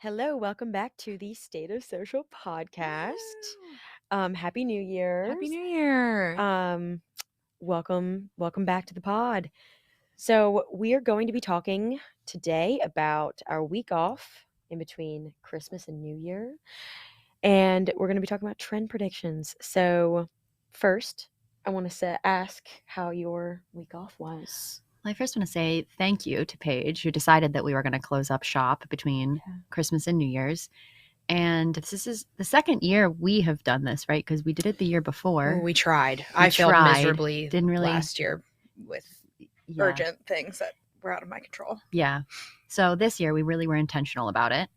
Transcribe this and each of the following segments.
Hello, welcome back to the State of Social podcast. Happy New Year's. Happy New Year. Welcome back to the pod. So we are going to be talking today about our week off in between Christmas and New Year. And we're going to be talking about trend predictions. So first, I want to ask how your week off was. Well, I first want to say thank you to Paige, who decided that we were going to close up shop between Christmas and New Year's. And this is the second year we have done this, right? Because we did it the year before. We tried. I failed miserably last year with urgent things that were out of my control. Yeah. So this year we really were intentional about it.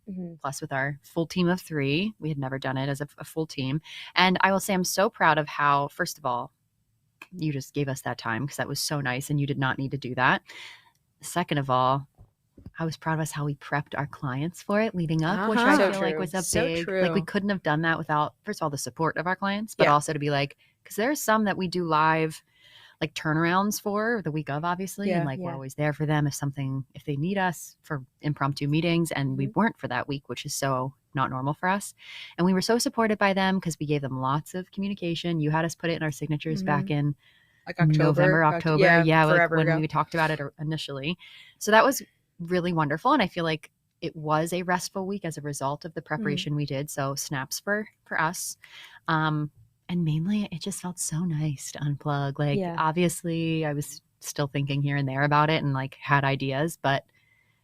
Plus with our full team of 3, we had never done it as a full team. And I will say I'm so proud of how, first of all, you just gave us that time because that was so nice and you did not need to do that. Second of all, I was proud of us how we prepped our clients for it leading up, which I feel like was like we couldn't have done that without, first of all, the support of our clients, but also to be like, because there's some that we do live like turnarounds for the week of, obviously. And we're always there for them if they need us for impromptu meetings. And we weren't for that week, which is so not normal for us. And we were so supported by them because we gave them lots of communication. You had us put it in our signatures back in like October. When we talked about it initially. So that was really wonderful. And I feel like it was a restful week as a result of the preparation we did. So snaps for us. And mainly it just felt so nice to unplug. Obviously I was still thinking here and there about it and had ideas, but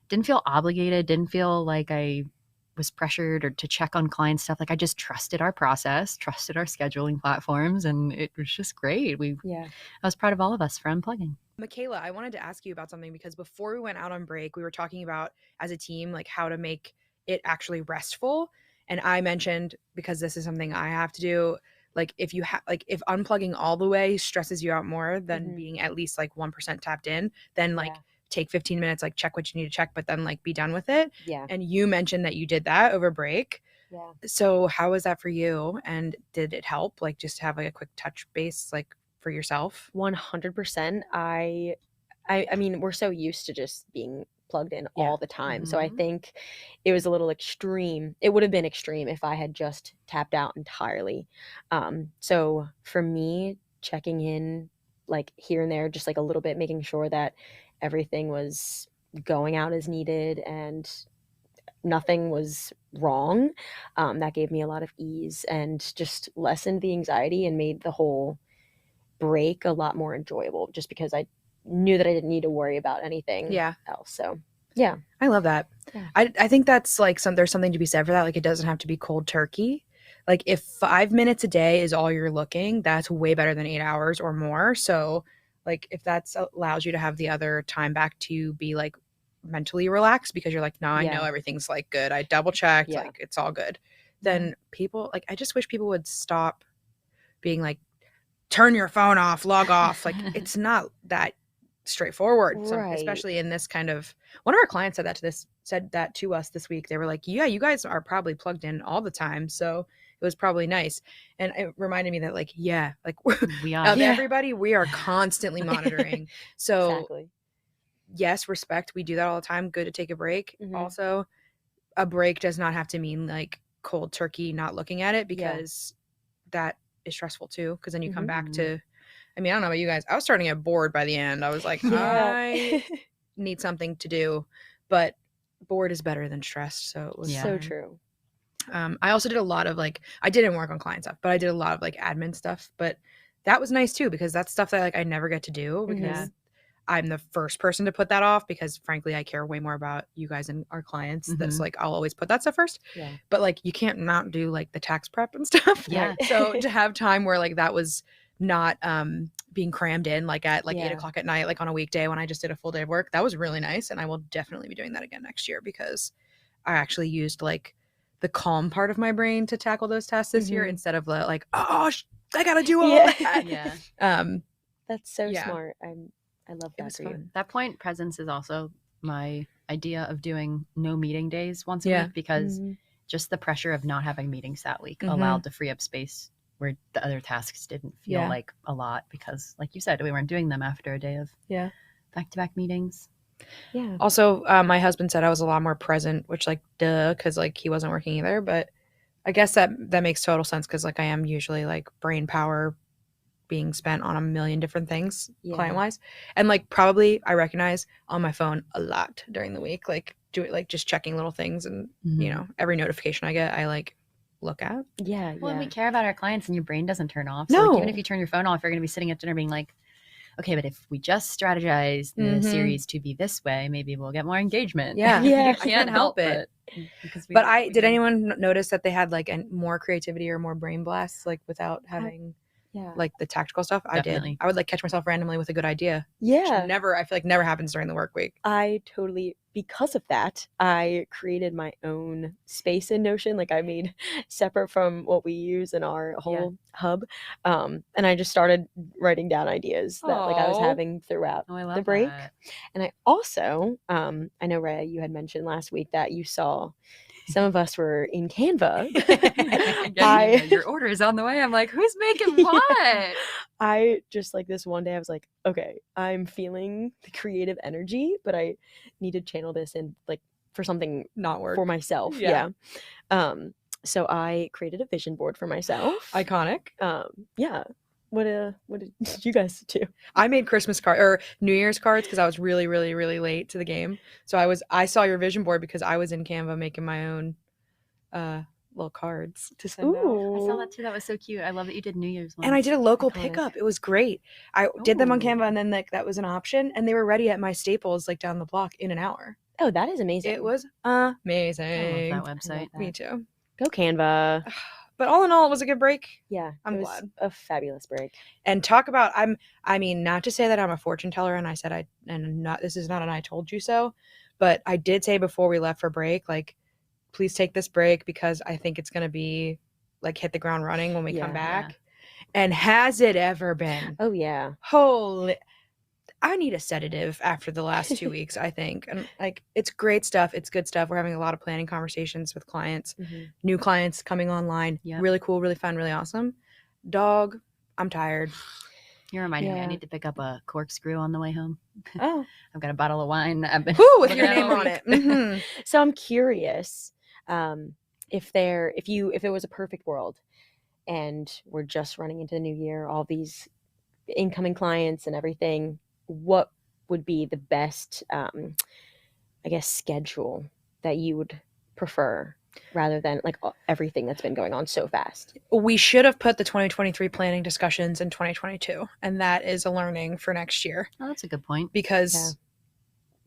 didn't feel obligated, didn't feel like I was pressured or to check on client stuff. I just trusted our process, trusted our scheduling platforms, and it was just great. I was proud of all of us for unplugging. Michaela, I wanted to ask you about something because before we went out on break, we were talking about as a team, how to make it actually restful. And I mentioned, because this is something I have to do, if you if unplugging all the way stresses you out more than being at least 1% tapped in, then take 15 minutes, check what you need to check, but then be done with it. Yeah. And you mentioned that you did that over break. Yeah. So how was that for you? And did it help just have a quick touch base for yourself? 100%. I mean, we're so used to just being plugged in all the time. So I think it was a little extreme. It would have been extreme if I had just tapped out entirely. So for me, checking in here and there, just a little bit, making sure that everything was going out as needed and nothing was wrong. That gave me a lot of ease and just lessened the anxiety and made the whole break a lot more enjoyable, just because I knew that I didn't need to worry about anything else. So yeah, I love that. I think that's there's something to be said for that. It doesn't have to be cold turkey. If 5 minutes a day is all you're looking, that's way better than 8 hours or more. So if that allows you to have the other time back to be mentally relaxed because you're no, I know everything's good. I double checked, it's all good. Then people I just wish people would stop being turn your phone off, log off. It's not that straightforward, especially in this kind of. One of our clients said that to us this week. They were yeah, you guys are probably plugged in all the time, so it was probably nice. And it reminded me that we are everybody, we are constantly monitoring. So yes, respect, we do that all the time. Good to take a break. Also, a break does not have to mean cold turkey not looking at it, because that is stressful too, because then you come back to, I mean, I don't know about you guys, I was starting to get bored by the end. I was I need something to do, but bored is better than stressed. So it was so true. I also did a lot of I didn't work on client stuff, but I did a lot of admin stuff, but that was nice too, because that's stuff that I never get to do, because I'm the first person to put that off, because frankly I care way more about you guys and our clients. That's I'll always put that stuff first. But you can't not do the tax prep and stuff. So to have time where that was not being crammed in at 8 o'clock at night on a weekday when I just did a full day of work, that was really nice. And I will definitely be doing that again next year, because I actually used the calm part of my brain to tackle those tasks this year, instead of I gotta do all that. That's so smart. I love that for you. That point presence is also my idea of doing no meeting days once a week, because just the pressure of not having meetings that week allowed to free up space where the other tasks didn't feel like a lot, because like you said, we weren't doing them after a day of back-to-back meetings. Yeah. Also, my husband said I was a lot more present, which like duh, because like he wasn't working either. But I guess that makes total sense because like I am usually like brain power being spent on a million different things client wise, and like probably I recognize on my phone a lot during the week, like do it like just checking little things, and you know every notification I get I like look at. Well, we care about our clients, and your brain doesn't turn off. No. So like, even if you turn your phone off, you're going to be sitting at dinner being like, okay, but if we just strategize the series to be this way, maybe we'll get more engagement. Yeah. You can't help it. But did anyone notice that they had like more creativity or more brain blasts, like without having like the tactical stuff? Definitely. I did. I would like catch myself randomly with a good idea. Yeah. Which I feel like never happens during the work week. I totally, because of that, I created my own space in Notion. Like I made separate from what we use in our whole hub. And I just started writing down ideas that like I was having throughout the break. That. And I also, I know Rhea, you had mentioned last week that you saw some of us were in Canva. Your order is on the way. I'm like, who's making what? I just like this one day I was like, okay, I'm feeling the creative energy, but I need to channel this in like for something not work for myself. So I created a vision board for myself. Iconic. What did you guys do? I made Christmas card or New Year's cards because I was really, really, really late to the game. So I saw your vision board because I was in Canva making my own little cards to send out. I saw that too. That was so cute. I love that you did New Year's ones. And I did a local pickup. It was great. I did them on Canva, and then like that was an option, and they were ready at my Staples like down the block in an hour. Oh, that is amazing. It was amazing. I love that website. Me too. Go Canva. But all in all, it was a good break. Yeah, I'm glad. A fabulous break. And talk about I mean, not to say that I'm a fortune teller, and I said this is not an I told you so, but I did say before we left for break, like, please take this break because I think it's gonna be like hit the ground running when we come back. Yeah. And has it ever been? Oh yeah. Holy, I need a sedative after the last 2 weeks, I think. And like, it's great stuff. It's good stuff. We're having a lot of planning conversations with clients, new clients coming online. Yep. Really cool, really fun, really awesome. Dog, I'm tired. You're reminding me I need to pick up a corkscrew on the way home. Oh. I've got a bottle of wine. I've been with your name on it. So I'm curious, if it was a perfect world and we're just running into the new year, all these incoming clients and everything, what would be the best, I guess, schedule that you would prefer rather than like everything that's been going on so fast? We should have put the 2023 planning discussions in 2022, and that is a learning for next year. Oh, that's a good point. Because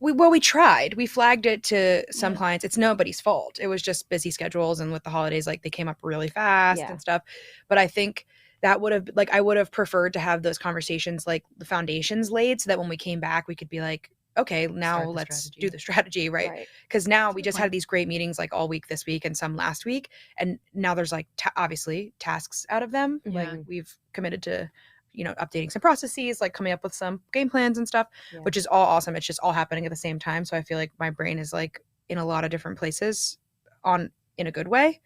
we tried. We flagged it to some clients. It's nobody's fault. It was just busy schedules, and with the holidays, like they came up really fast and stuff. But I think that would have, like, I would have preferred to have those conversations, like the foundations laid, so that when we came back, we could be like, okay, now let's do the strategy, right? Because now we just had these great meetings like all week this week and some last week, and now there's like obviously tasks out of them. Like we've committed to, you know, updating some processes, like coming up with some game plans and stuff, which is all awesome. It's just all happening at the same time. So I feel like my brain is like in a lot of different places in a good way.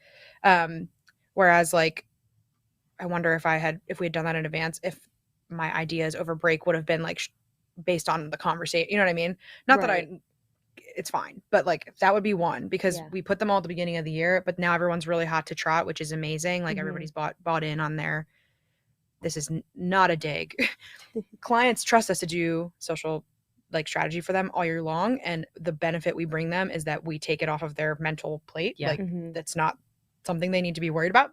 Whereas like, I wonder if we had done that in advance, if my ideas over break would have been like based on the conversation, you know what I mean? Not that it's fine, but like that would be one, because we put them all at the beginning of the year, but now everyone's really hot to trot, which is amazing. Like everybody's bought in on their, this is not a dig. Clients trust us to do social like strategy for them all year long. And the benefit we bring them is that we take it off of their mental plate. Like that's not something they need to be worried about.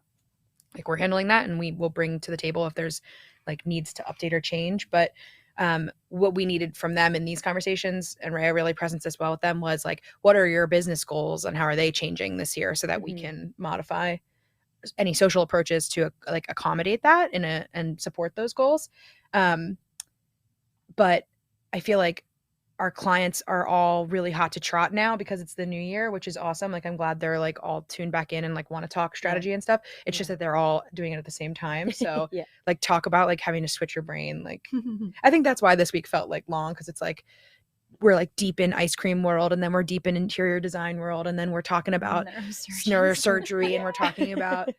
Like we're handling that, and we will bring to the table if there's like needs to update or change. But what we needed from them in these conversations, and Rhea really presents this well with them, was like, what are your business goals and how are they changing this year, so that we can modify any social approaches to like accommodate that and support those goals. But I feel like our clients are all really hot to trot now because it's the new year, which is awesome. Like I'm glad they're like all tuned back in and like want to talk strategy and stuff. It's just that they're all doing it at the same time. So like talk about like having to switch your brain. Like I think that's why this week felt like long, because it's like we're like deep in ice cream world, and then we're deep in interior design world, and then we're talking about neurosurgery and we're talking about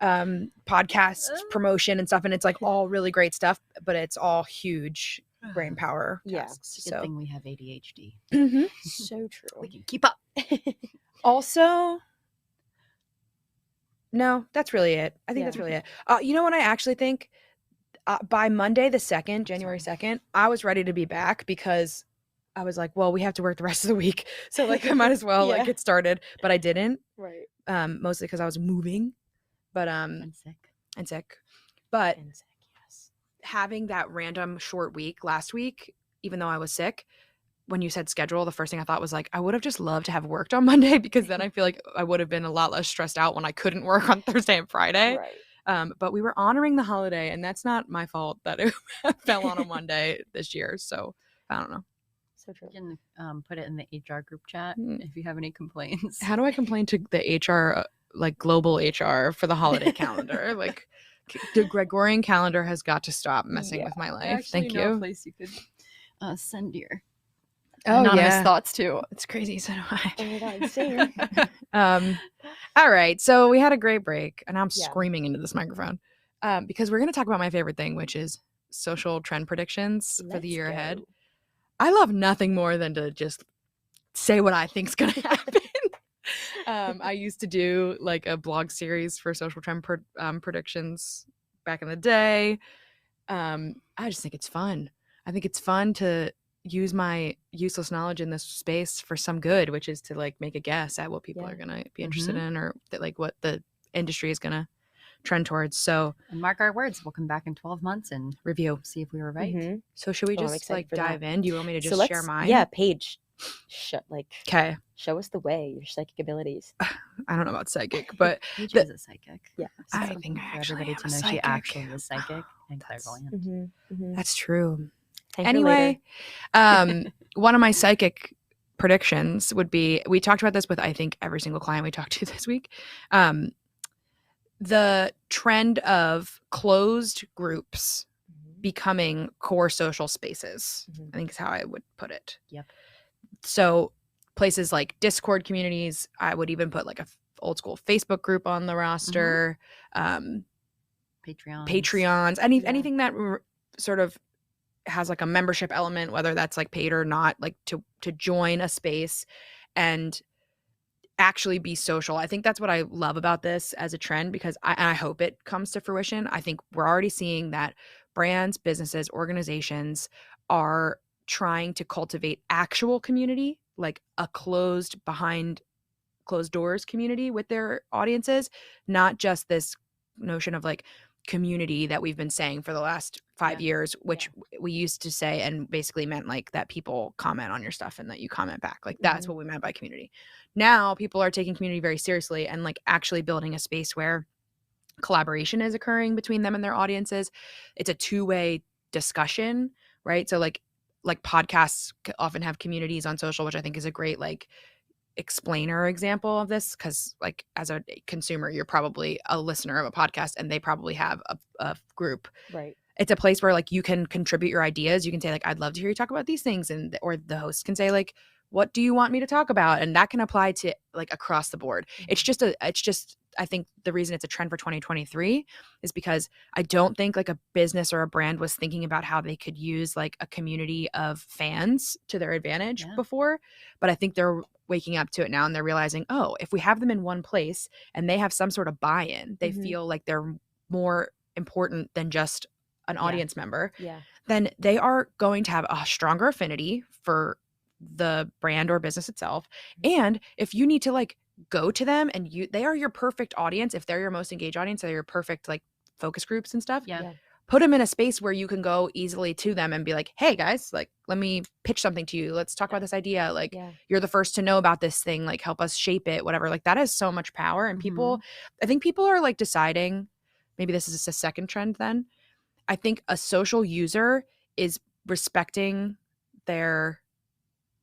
podcast promotion and stuff, and it's like all really great stuff, but it's all huge brain power Yeah. tasks. It's a good thing we have ADHD. Mhm. So true. We can keep up. Also, no, that's really it. I think that's really it. You know what I actually think? By Monday the 2nd, January 2nd, I was ready to be back because I was like, well, we have to work the rest of the week. So like I might as well like get started. But I didn't. Right. Mostly because I was moving. But And sick. But yes. having that random short week last week, even though I was sick, when you said schedule, the first thing I thought was like, I would have just loved to have worked on Monday because then I feel like I would have been a lot less stressed out when I couldn't work on Thursday and Friday. Right. But we were honoring the holiday, and that's not my fault that it fell on a Monday this year. So I don't know. So true. You can put it in the HR group chat if you have any complaints. How do I complain to the HR, like global HR, for the holiday calendar? Like the Gregorian calendar has got to stop messing with my life. Thank you. A place you could send your Oh, anonymous thoughts to. It's crazy. So do I. Oh my God, same. All right. So we had a great break, and I'm screaming into this microphone because we're going to talk about my favorite thing, which is social trend predictions for the year ahead. I love nothing more than to just say what I think is going to happen. I used to do like a blog series for social trend predictions back in the day. I just think it's fun. I think it's fun to use my useless knowledge in this space for some good, which is to like make a guess at what people are going to be interested in, or that like what the industry is going to trend towards. So, and mark our words, we'll come back in 12 months and review, see if we were right. So should we just like dive in? Do you want me to just share mine? Yeah, Paige. Okay. Show us the way, your psychic abilities. I don't know about psychic, but Paige is a psychic. Yeah. I think I actually everybody to know she actually is psychic and clairvoyant. That's true. Thank Anyway, one of my psychic predictions would be, we talked about this with I think every single client we talked to this week. The trend of closed groups becoming core social spaces, I think is how I would put it. Yep. So places like Discord communities, I would even put like a old school Facebook group on the roster, Patreons, anything that sort of has like a membership element, whether that's like paid or not, like to join a space and actually be social. I think that's what I love about this as a trend, because I hope it comes to fruition. I think we're already seeing that brands, businesses, organizations are trying to cultivate actual community, like a behind closed doors community with their audiences, not just this notion of like community that we've been saying for the last 5 years, which we used to say and basically meant like that people comment on your stuff and that you comment back. Like that's what we meant by community. Now people are taking community very seriously and like actually building a space where collaboration is occurring between them and their audiences. It's a two-way discussion, right? So like podcasts often have communities on social, which I think is a great like explainer example of this, because like as a consumer, you're probably a listener of a podcast and they probably have a group. Right. It's a place where like you can contribute your ideas. You can say like, I'd love to hear you talk about these things, and or the host can say like, what do you want me to talk about? And that can apply to like across the board. It's just I think the reason it's a trend for 2023 is because I don't think like a business or a brand was thinking about how they could use like a community of fans to their advantage before. But I think they're waking up to it now, and they're realizing, oh, if we have them in one place and they have some sort of buy-in, they feel like they're more important than just an audience member, then they are going to have a stronger affinity for the brand or business itself. And if you need to like go to them and they are your perfect audience, if they're your most engaged audience, they're your perfect like focus groups and stuff, put them in a space where you can go easily to them and be like, hey guys, like let me pitch something to you, let's talk about this idea, like you're the first to know about this thing, like help us shape it, whatever. Like that has so much power. And I think people are like deciding, maybe this is a second trend then, I think a social user is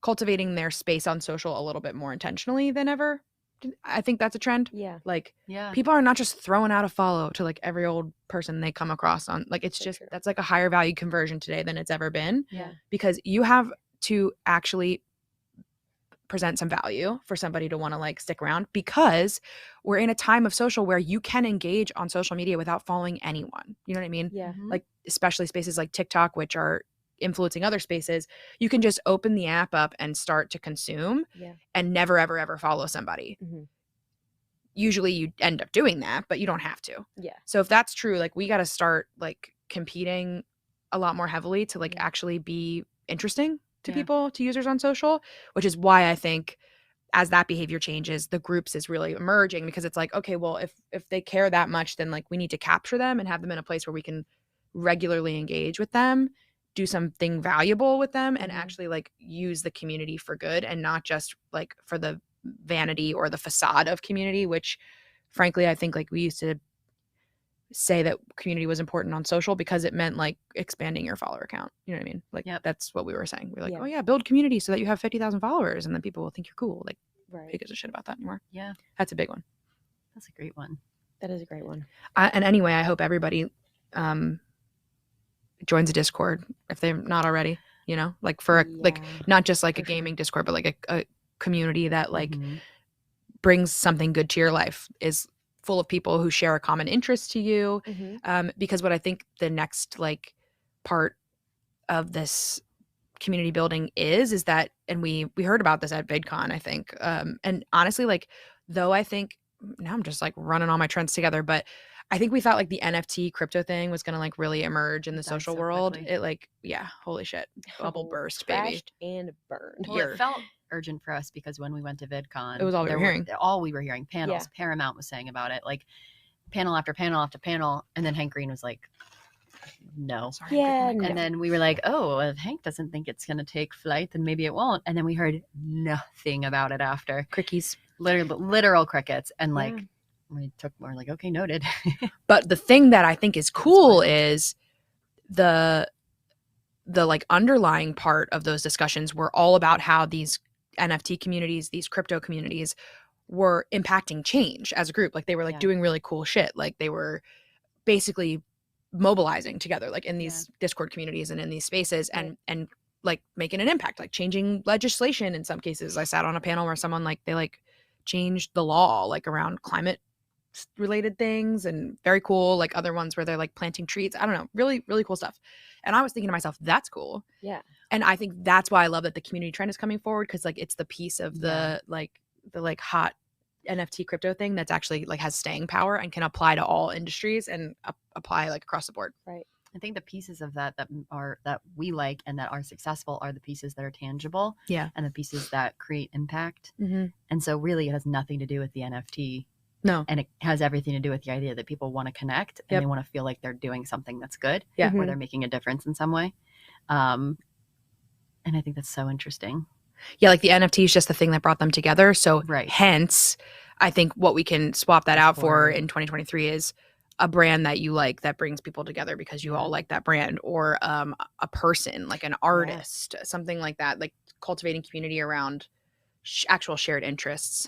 cultivating their space on social a little bit more intentionally than ever. I think that's a trend. Like people are not just throwing out a follow to like every old person they come across on, like it's just, that's like a higher value conversion today than it's ever been, because you have to actually present some value for somebody to want to like stick around, because we're in a time of social where you can engage on social media without following anyone. You know what I mean? Yeah. Like especially spaces like TikTok, which are influencing other spaces, you can just open the app up and start to consume and never, ever, ever follow somebody. Usually you end up doing that, but you don't have to. Yeah. So if that's true, like we got to start like competing a lot more heavily to like actually be interesting to people, to users on social, which is why I think as that behavior changes, the groups is really emerging, because it's like, okay, well, if they care that much, then like we need to capture them and have them in a place where we can regularly engage with them, do something valuable with them, and actually like use the community for good and not just like for the vanity or the facade of community, which frankly, I think like we used to say that community was important on social because it meant like expanding your follower count. You know what I mean? Like that's what we were saying. We're like, oh yeah, build community so that you have 50,000 followers and then people will think you're cool. Like, who gives a shit about that anymore? Yeah. That's a big one. That's a great one. That is a great one. And anyway, I hope everybody joins a Discord if they're not already, you know, like for like not just like a gaming Discord, but like a community that like brings something good to your life, is full of people who share a common interest to you. Because what I think the next like part of this community building is that, and we heard about this at VidCon, I think. And honestly, like, though I think now I'm just like running all my trends together, but I think we thought like the NFT crypto thing was going to like really emerge in the social world. Quickly. It like, holy shit. Bubble burst, baby. And burned. Well, it felt urgent for us because when we went to VidCon, it was all we were hearing. All we were hearing, panels. Paramount was saying about it, like panel after panel after panel, and then Hank Green was like, no. Sorry, and then we were like, oh, if Hank doesn't think it's going to take flight, then maybe it won't. And then we heard nothing about it after. Crickies. Literal crickets. And like, we're like, okay, noted. But the thing that I think is cool is the like underlying part of those discussions were all about how these NFT communities, these crypto communities were impacting change as a group. Like they were like doing really cool shit. Like they were basically mobilizing together, like in these Discord communities and in these spaces, and like making an impact, like changing legislation in some cases. I sat on a panel where someone like they like changed the law like around climate related things, and very cool. Like other ones where they're like planting trees. I don't know, really, really cool stuff. And I was thinking to myself, that's cool. Yeah. And I think that's why I love that the community trend is coming forward, because like it's the piece of the hot NFT crypto thing that's actually like has staying power and can apply to all industries and apply like across the board. Right. I think the pieces of that we like and that are successful are the pieces that are tangible. Yeah. And the pieces that create impact. Mm-hmm. And so really it has nothing to do with the NFT. No. And it has everything to do with the idea that people want to connect and they want to feel like they're doing something that's good. Yeah. Or they're making a difference in some way. And I think that's so interesting. Yeah, like the NFT is just the thing that brought them together. So hence, I think what we can swap that out for in 2023 is a brand that you like that brings people together because you all like that brand, or a person, like an artist, something like that, like cultivating community around actual shared interests.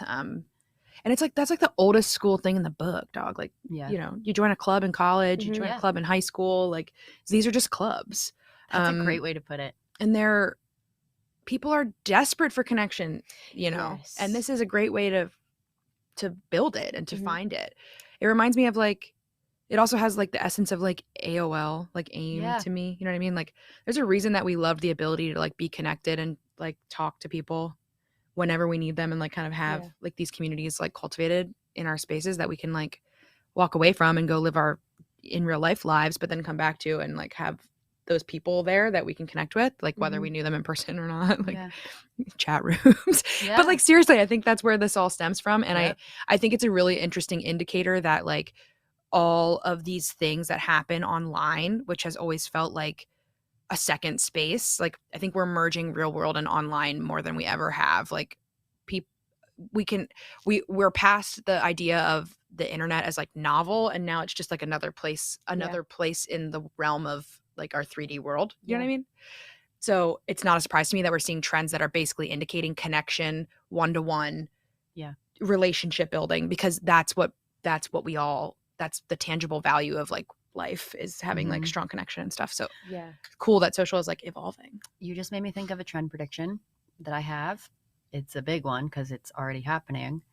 And it's like, that's like the oldest school thing in the book, dog. Like, you know, you join a club in college, you join a club in high school. Like these are just clubs. That's a great way to put it. And people are desperate for connection, you know, and this is a great way to build it and to find it. It reminds me of like, it also has like the essence of like AOL, like AIM to me. You know what I mean? Like there's a reason that we love the ability to like be connected and like talk to people whenever we need them, and like kind of have like these communities like cultivated in our spaces that we can like walk away from and go live our in real life lives, but then come back to and like have those people there that we can connect with, like whether we knew them in person or not, like chat rooms. But like seriously, I think that's where this all stems from. And I think it's a really interesting indicator that like all of these things that happen online, which has always felt like a second space, like I think we're merging real world and online more than we ever have. Like we're past the idea of the internet as like novel, and now it's just like another place in the realm of like our 3D world. You know what I mean? So it's not a surprise to me that we're seeing trends that are basically indicating connection, one-to-one, relationship building, because that's the tangible value of like life, is having like strong connection and stuff. So cool that social is like evolving. You just made me think of a trend prediction that I have. It's a big one because it's already happening,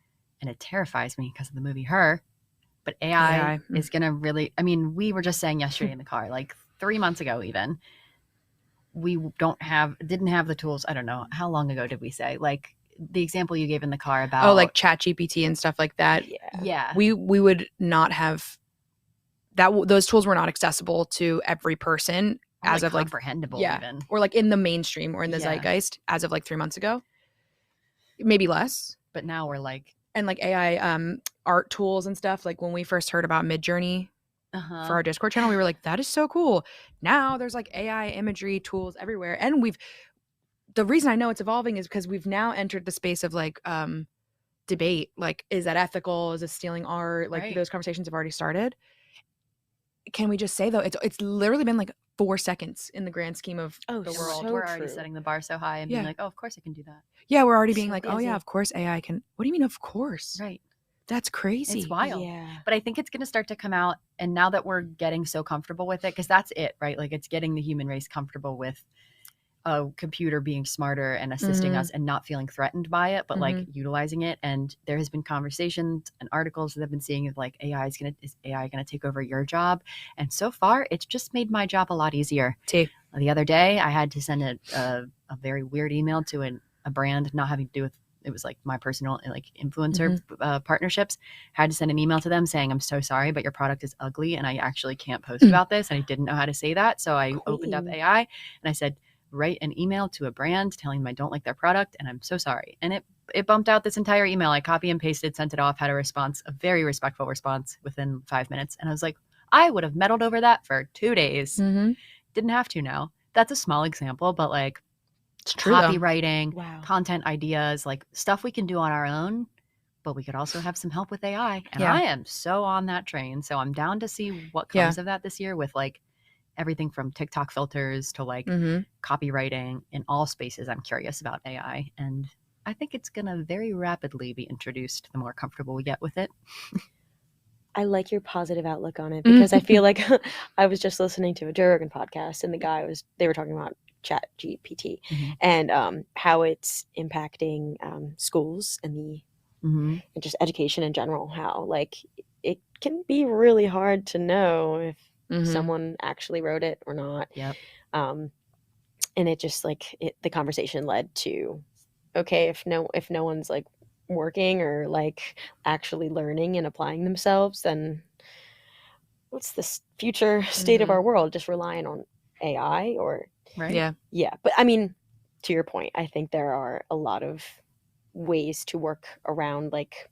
and it terrifies me because of the movie Her. But AI is going to really, I mean, we were just saying yesterday in the car, like 3 months ago even, we didn't have the tools. I don't know. How long ago did we say? Like the example you gave in the car about like ChatGPT and stuff like that. Yeah. We would not have that. Those tools were not accessible to every person as of like comprehensible even. Or like in the mainstream or in the zeitgeist as of like 3 months ago. Maybe less. But now we're like, and like AI art tools and stuff. Like when we first heard about Midjourney for our Discord channel, we were like, that is so cool. Now there's like AI imagery tools everywhere. And the reason I know it's evolving is because we've now entered the space of like debate. Like, is that ethical? Is it stealing art? Like those conversations have already started. Can we just say though, it's literally been like 4 seconds in the grand scheme of the world. So we're already setting the bar so high and being like, oh, of course I can do that. Yeah, we're already being like, oh yeah, of course AI can. What do you mean, of course? Right. That's crazy. It's wild. Yeah. But I think it's going to start to come out. And now that we're getting so comfortable with it, because that's it, right? Like it's getting the human race comfortable with a computer being smarter and assisting us and not feeling threatened by it, but like utilizing it. And there has been conversations and articles that I've been seeing of like, is AI going to take over your job? And so far, it's just made my job a lot easier. The other day, I had to send a very weird email to a brand not having to do with, it was like my personal like influencer partnerships. I had to send an email to them saying, I'm so sorry, but your product is ugly and I actually can't post about this. And I didn't know how to say that. So I opened up AI and I said, write an email to a brand telling them I don't like their product and I'm so sorry. And it bumped out this entire email. I copy and pasted, sent it off, had a response, a very respectful response within 5 minutes. And I was like, I would have meddled over that for 2 days. Didn't have to now. That's a small example, but like it's true, copywriting, content ideas, like stuff we can do on our own, but we could also have some help with AI. And I am so on that train. So I'm down to see what comes of that this year with like everything from TikTok filters to like copywriting in all spaces. I'm curious about AI. And I think it's going to very rapidly be introduced the more comfortable we get with it. I like your positive outlook on it because I feel like I was just listening to a Joe Rogan podcast and they were talking about ChatGPT and how it's impacting schools and and just education in general, how like it can be really hard to know if someone actually wrote it or not. And it just like the conversation led to, okay, if no one's like working or like actually learning and applying themselves, then what's the future state of our world? Just relying on AI or yeah. But I mean, to your point, I think there are a lot of ways to work around like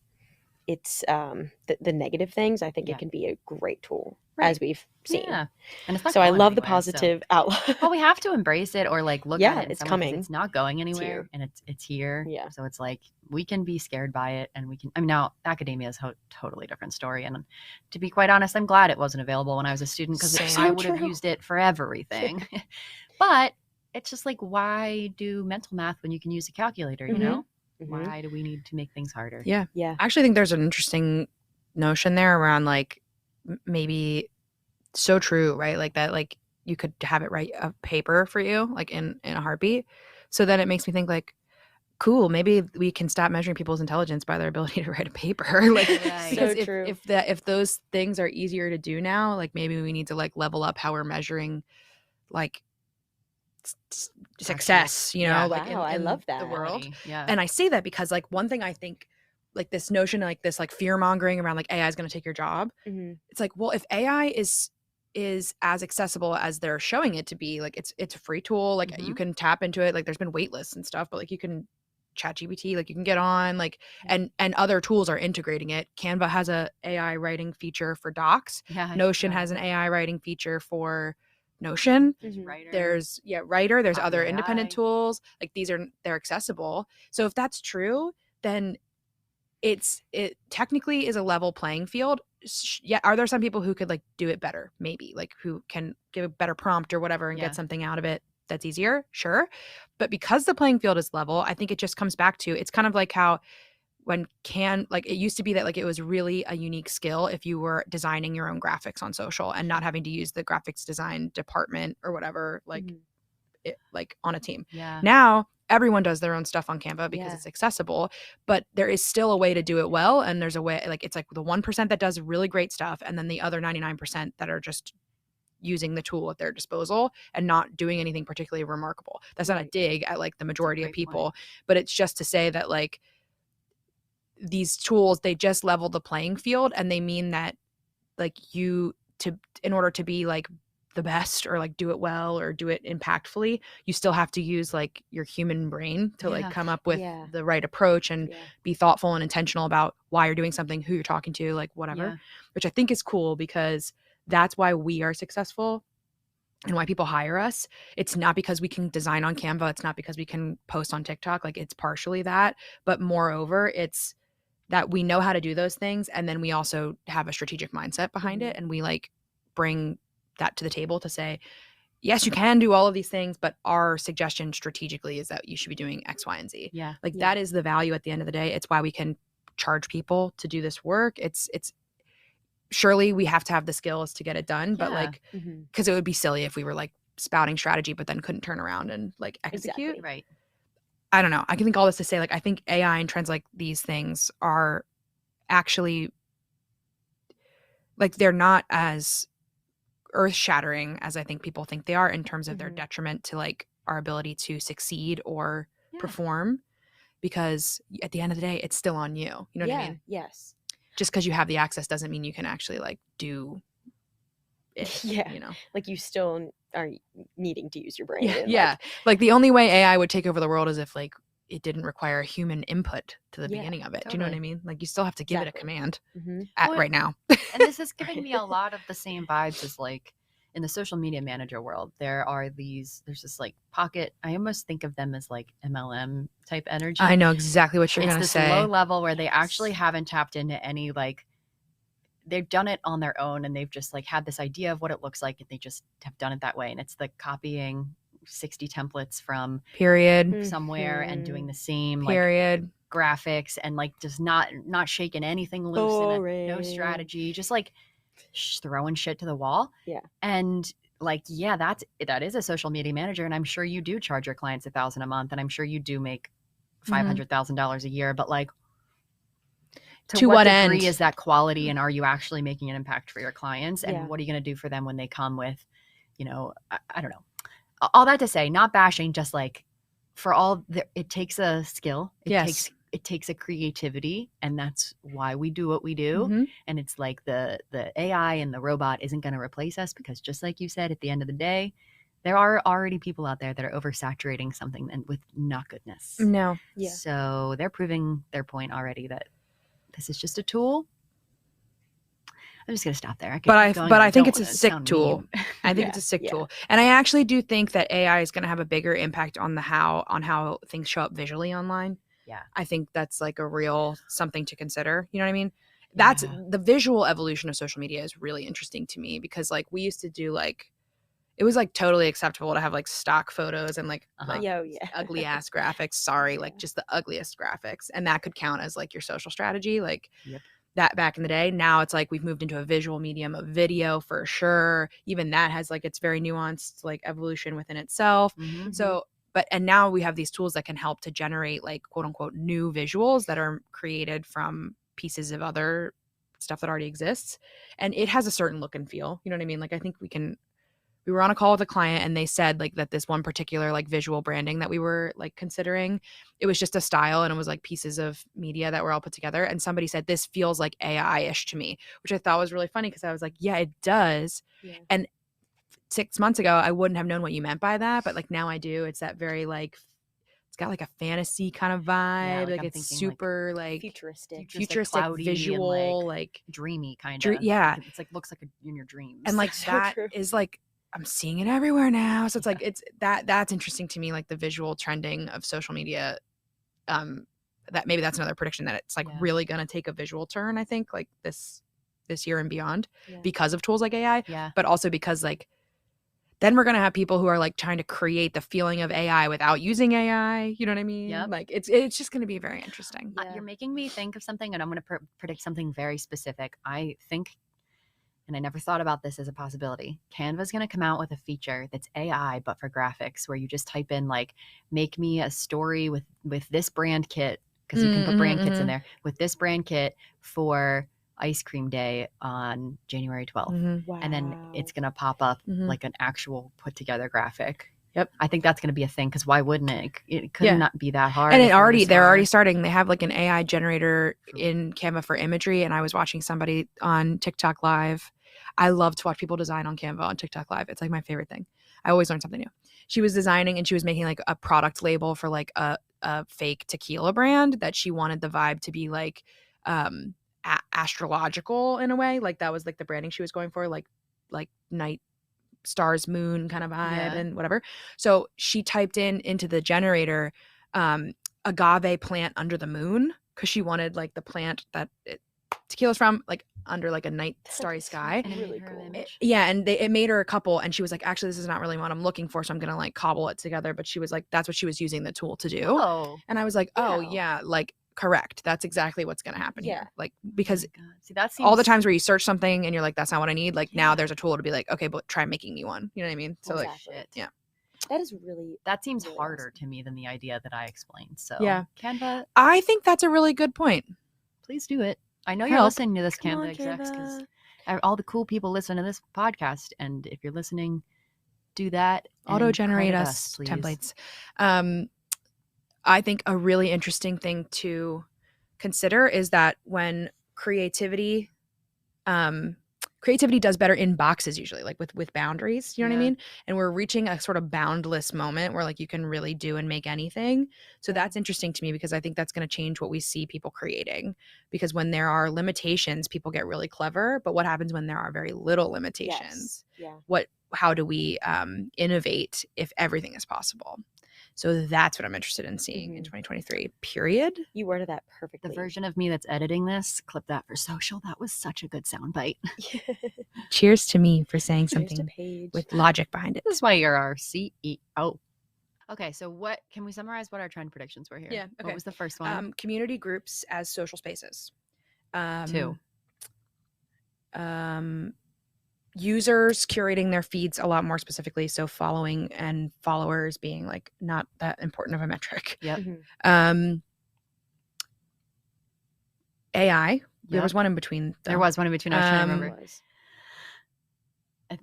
it's the negative things. I think it can be a great tool as we've seen. And it's not so I love the positive outlook. Well, we have to embrace it or like look at it. It's coming. It's not going anywhere and it's here. So it's like we can be scared by it and we can. I mean, now academia is a totally different story. And to be quite honest, I'm glad it wasn't available when I was a student because I would have used it for everything. But it's just like, why do mental math when you can use a calculator? You know. Why do we need to make things harder? Yeah. I actually think there's an interesting notion there around like maybe so true, right? Like that, like you could have it write a paper for you, like in a heartbeat. So then it makes me think like, cool, maybe we can stop measuring people's intelligence by their ability to write a paper. Like, because if those things are easier to do now, like maybe we need to like level up how we're measuring like success, you know, like I love that the world. And I say that because like one thing I think like this notion, like this like fear mongering around like AI is going to take your job. It's like, well, if AI is as accessible as they're showing it to be, like it's a free tool, like you can tap into it, like there's been wait lists and stuff, but like you can ChatGPT, like you can get on like and other tools are integrating it. Canva has a AI writing feature for docs. Notion has an AI writing feature for Notion. There's Writer, there's other independent tools, like they're accessible. So if that's true, then it technically is a level playing field. Are there some people who could like do it better, maybe like who can give a better prompt or whatever and get something out of it that's easier? Sure. But because the playing field is level, I think it just comes back to, it's kind of like how like it used to be that like it was really a unique skill if you were designing your own graphics on social and not having to use the graphics design department or whatever, like like on a team. Now everyone does their own stuff on Canva because it's accessible, but there is still a way to do it well. And there's a way, like it's like the 1% that does really great stuff and then the other 99% that are just using the tool at their disposal and not doing anything particularly remarkable. That's not a dig at like the majority of people, but it's just to say that like these tools, they just level the playing field, and they mean that like in order to be like the best or like do it well or do it impactfully, you still have to use like your human brain to like come up with the right approach and be thoughtful and intentional about why you're doing something, who you're talking to, like whatever, which I think is cool, because that's why we are successful and why people hire us. It's not because we can design on Canva. It's not because we can post on TikTok. Like it's partially that, but moreover, it's that we know how to do those things. And then we also have a strategic mindset behind it. And we like bring that to the table to say, yes, you can do all of these things, but our suggestion strategically is that you should be doing X, Y, and Z. That is the value at the end of the day. It's why we can charge people to do this work. It's surely we have to have the skills to get it done, but like, because it would be silly if we were like spouting strategy, but then couldn't turn around and like execute. Exactly. Right. I don't know. I can think all this to say, like, I think AI and trends like these things are actually like, they're not as earth shattering as I think people think they are in terms of their detriment to like our ability to succeed or perform, because at the end of the day, it's still on you. You know what I mean? Yes. Just because you have the access doesn't mean you can actually like do it. You know, like you still are needing to use your brain. Like the only way AI would take over the world is if like it didn't require human input to the beginning of it. Totally. Do you know what I mean? Like you still have to give it a command right now. And this is giving me a lot of the same vibes as like in the social media manager world. There's this like pocket. I almost think of them as like MLM type energy. I know exactly what you're going to say. It's this low level where they actually haven't tapped into any like, they've done it on their own and they've just like had this idea of what it looks like and they just have done it that way. And it's like copying 60 templates from somewhere and doing the same like graphics and like just not shaking anything loose and no strategy, just like throwing shit to the wall. And like, that is a social media manager. And I'm sure you do charge your clients $1,000 a month. And I'm sure you do make $500,000 a year, but like, to what degree is that quality, and are you actually making an impact for your clients? And what are you going to do for them when they come with, you know, I don't know. All that to say, not bashing, just like it takes a skill. It takes a creativity, and that's why we do what we do. And it's like the AI and the robot isn't going to replace us, because just like you said, at the end of the day, there are already people out there that are oversaturating something and with not goodness. No. So they're proving their point already that this is just a tool. I'm just going to stop there. But I think it's a sick tool. I think it's a sick tool. And I actually do think that AI is going to have a bigger impact on how things show up visually online. I think that's like a real something to consider. You know what I mean? That's the visual evolution of social media is really interesting to me, because like we used to do like, it was like totally acceptable to have like stock photos and like ugly ass graphics. Like just the ugliest graphics. And that could count as like your social strategy. Like that back in the day. Now it's like we've moved into a visual medium of video for sure. Even that has like its very nuanced like evolution within itself. So, and now we have these tools that can help to generate like quote unquote new visuals that are created from pieces of other stuff that already exists. And it has a certain look and feel. You know what I mean? Like I think we were on a call with a client and they said like that this one particular like visual branding that we were like considering, it was just a style and it was like pieces of media that were all put together. And somebody said, this feels like AI-ish to me, which I thought was really funny, because I was like, yeah, it does. And 6 months ago, I wouldn't have known what you meant by that. But like now I do. It's that very like, it's got like a fantasy kind of vibe. Like it's super like futuristic visual, like dreamy kind of. It's like looks like in your dreams. And like that is like, I'm seeing it everywhere now. So it's like, it's that's interesting to me, like the visual trending of social media. That maybe that's another prediction, that it's like really going to take a visual turn, I think, like this year and beyond, because of tools like AI, but also because like, then we're going to have people who are like trying to create the feeling of AI without using AI. You know what I mean? Like it's just going to be very interesting. You're making me think of something, and I'm going to predict something very specific. I think, and I never thought about this as a possibility, Canva's going to come out with a feature that's AI, but for graphics, where you just type in like, make me a story with this brand kit, because you can put brand kits in there, with this brand kit for ice cream day on January 12th. Mm-hmm. Wow. And then it's going to pop up Mm-hmm. like an actual put together graphic. Yep. I think that's going to be a thing because why wouldn't it? It could Yeah. not be that hard. And if we were they're already smart. starting. They have like an AI generator in Canva for imagery. And I was watching somebody on TikTok Live. I love to watch people design on Canva on TikTok Live. It's like my favorite thing. I always learn something new. She was designing and she was making like a product label for like a fake tequila brand that she wanted the vibe to be like astrological in a way. Like that was like the branding she was going for, like night stars, moon kind of vibe and whatever. So she typed into the generator agave plant under the moon because she wanted like the plant that tequila's from like under like a night starry sky. And it Really made her an cool. image. And it made her a couple, and she was like, actually this is not really what I'm looking for, so I'm gonna like cobble it together. But she was like, that's what she was using the tool to do. Oh. And I was like, oh Wow. yeah, like correct, that's exactly what's gonna happen Yeah. here. Like because Oh my God. See, that seems all the times where you search something and you're like, that's not what I need, like now Yeah. there's a tool to be like, okay, but try making me one, you know what I mean? So like Exactly. shit. yeah. That is really That seems really harder awesome. to me than the idea that I explained. So Yeah. Canva, I think that's a really good point. please do it. I know you're Help. listening to this, Come Canva on, execs, because Canva. all the cool people listen to this podcast. And if you're listening, do that. and Auto generate credit us please. templates. I think a really interesting thing to consider is that when creativity does better in boxes, usually like with boundaries, you know what I Yeah. mean? And we're reaching a sort of boundless moment where like you can really do and make anything. So that's interesting to me because I think that's going to change what we see people creating, because when there are limitations, people get really clever. But what happens when there are very little limitations? Yes. Yeah. How do we innovate if everything is possible? So that's what I'm interested in seeing in 2023, period. You worded that perfectly. The version of me that's editing this, clip that for social. That was such a good soundbite. Cheers to me for saying Cheers to something Paige. with logic behind it. This is why you're our CEO. Okay, so what can we summarize what our trend predictions were here? Yeah, okay. What was the first one? Community groups as social spaces. 2. Users curating their feeds a lot more specifically, so following and followers being like not that important of a metric. Yep. AI. There Yep. was one in between. There was one in between. I was trying to remember. Was.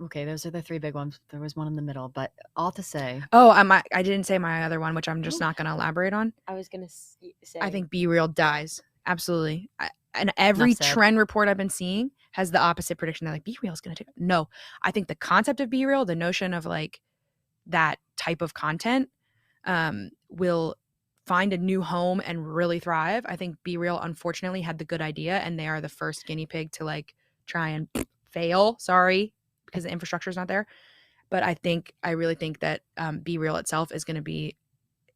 Okay, those are the 3 big ones. There was one in the middle, but all to say. Oh, I didn't say my other one, which I'm just not going to elaborate on. I was gonna say. I think Be Real dies. Absolutely. And every Enough said. trend report I've been seeing has the opposite prediction. They're like, Be Real is going to take. No, I think the concept of Be Real, the notion of like that type of content will find a new home and really thrive. I think Be Real, unfortunately, had the good idea, and they are the first guinea pig to like try and fail. Sorry, because the infrastructure is not there. But I really think that Be Real itself is going to be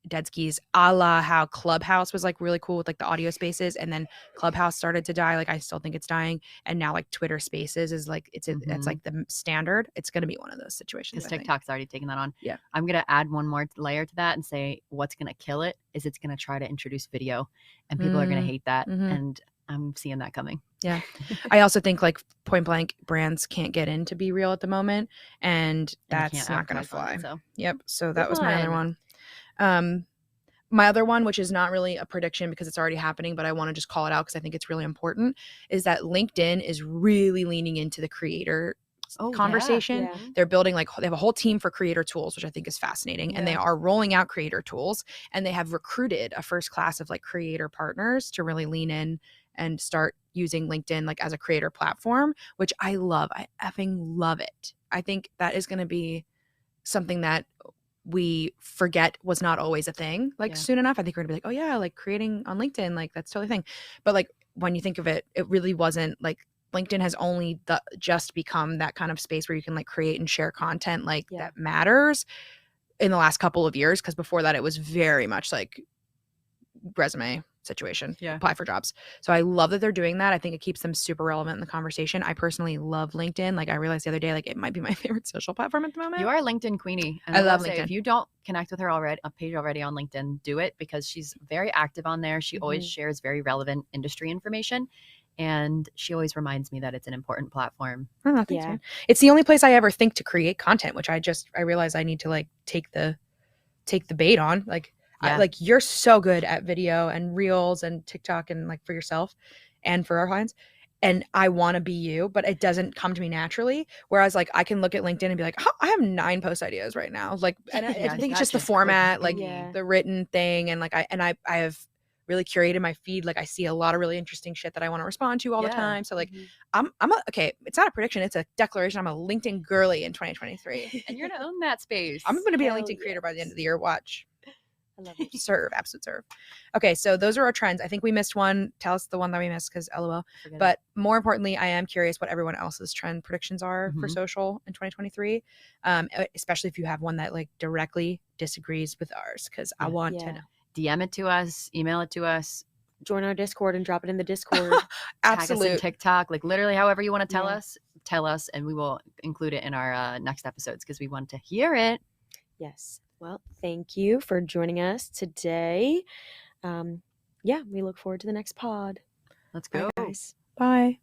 dead skis, a la how Clubhouse was like really cool with like the audio spaces, and then Clubhouse started to die. Like I still think it's dying, and now like Twitter Spaces is like it's like the standard. It's going to be one of those situations Because TikTok's already taken that on. Yeah. I'm going to add one more layer to that and say what's going to kill it is it's going to try to introduce video, and people are going to hate that. And I'm seeing that coming. Yeah. I also think like point blank brands can't get in to Be Real at the moment, and that's not going to fly. Yep. So that was my other one. My other one, which is not really a prediction because it's already happening, but I want to just call it out because I think it's really important, is that LinkedIn is really leaning into the creator conversation. Yeah. They're building they have a whole team for creator tools, which I think is fascinating. And they are rolling out creator tools, and they have recruited a first class of like creator partners to really lean in and start using LinkedIn like as a creator platform, which I love. I effing love it. I think that is going to be something that we forget was not always a thing soon enough. I think we're gonna be like, oh yeah, like creating on LinkedIn, like that's totally a thing. But like when you think of it, it really wasn't. Like LinkedIn has only just become that kind of space where you can like create and share content that matters in the last couple of years, because before that it was very much like resume situation, apply for jobs. So I love that they're doing that. I think it keeps them super relevant in the conversation. I personally love LinkedIn. Like I realized the other day, like it might be my favorite social platform at the moment. You are LinkedIn queenie. And I love say, LinkedIn. If you don't connect with her already, a page already on LinkedIn, do it, because she's very active on there. She always shares very relevant industry information. And she always reminds me that it's an important platform. Oh, thanks, man. It's the only place I ever think to create content, which I realize I need to like take the bait on. Like, like you're so good at video and reels and TikTok and like for yourself and for our clients. and I want to be you, but it doesn't come to me naturally. Whereas like I can look at LinkedIn and be like, oh, I have 9 post ideas right now. Like, and I think it's just the format, like the written thing. And like, I have really curated my feed. Like I see a lot of really interesting shit that I want to respond to all the time. So like, okay, it's not a prediction. It's a declaration. I'm a LinkedIn girly in 2023. And you're going to own that space. I'm going to be a LinkedIn creator by the end of the year. Watch. I love it. Serve, absolute serve. Okay, so those are our trends. I think we missed one. Tell us the one that we missed because LOL. But more importantly, I am curious what everyone else's trend predictions are for social in 2023, especially if you have one that like directly disagrees with ours, because I want to know. DM it to us, email it to us, join our Discord and drop it in the Discord. Absolutely. Tag us in TikTok, like literally however you want to tell us, and we will include it in our next episodes because we want to hear it. Yes. Well, thank you for joining us today. We look forward to the next pod. Let's go. Bye, guys. Bye.